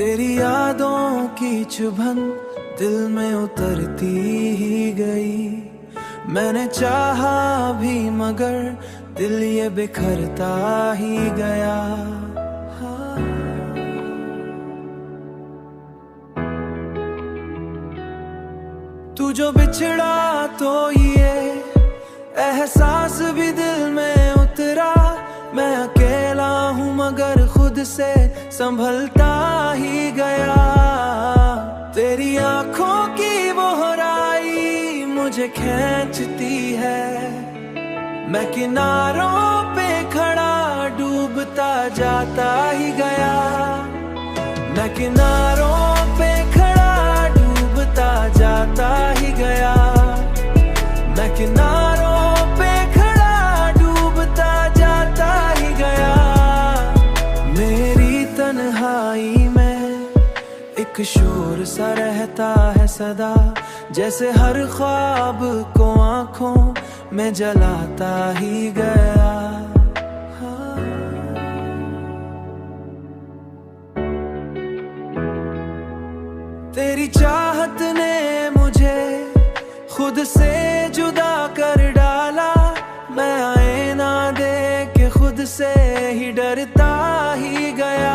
तेरी यादों की चुभन दिल में उतरती ही गई। मैंने चाहा भी मगर दिल ये बिखरता ही गया। तू जो बिछड़ा तो ये एहसास भी दिल में उतरा। मैं अकेला हूँ मगर खुद से संभलता ही गया। तेरी आंखों की वो राई मुझे खींचती है। मैं किनारों पे खड़ा डूबता जाता ही गया। मैं किनारों पे खड़ा डूबता जाता ही गया। मैं किनारों पे खड़ा डूबता जाता ही गया। मेरी तन्हाई में एक शोर सा रहता है सदा, जैसे हर ख्वाब को आंखों में जलाता ही गया। तेरी चाहत ने मुझे खुद से जुदा कर डाला। मैं आईना देख के खुद से ही डरता ही गया।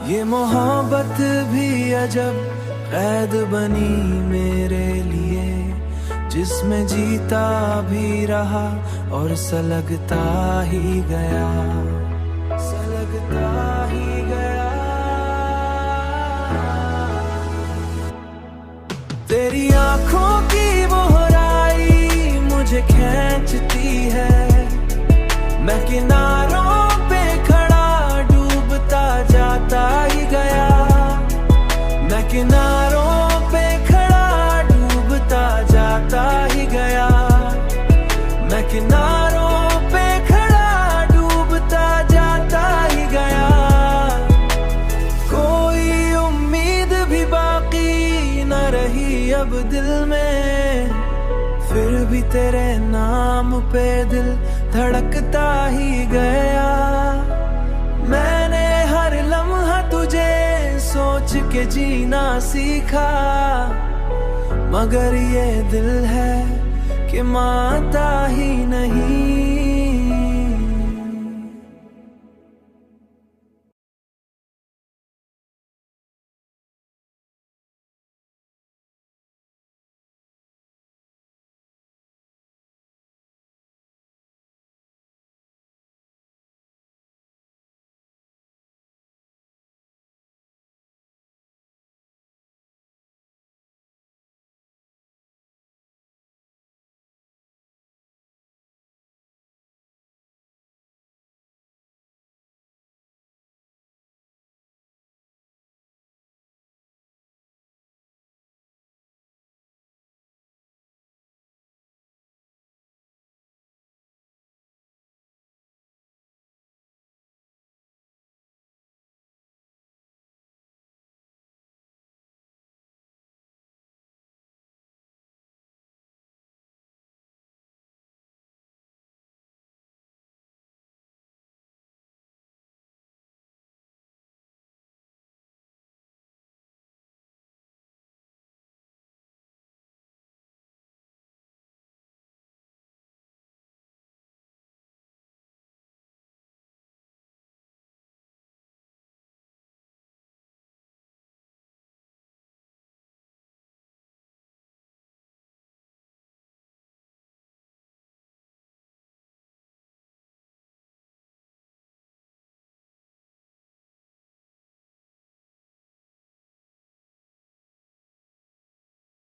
ये मोहब्बत भी अजब कैद बनी मेरे लिए, जिसमें जीता भी रहा और सलगता ही गया। सलगता ही गया। तेरी आंखों की वो राई मुझे खींचती है। मैं किनारों पे खड़ा डूबता जाता ही गया। मैं किनारों पे खड़ा डूबता जाता ही गया। मैं किनारों पे खड़ा डूबता जाता ही गया। कोई उम्मीद भी बाकी न रही अब दिल में, फिर भी तेरे नाम पे दिल धड़कता ही गया। मैंने हर लम्हा तुझे सोच के जीना सीखा, मगर ये दिल है कि मानता ही नहीं।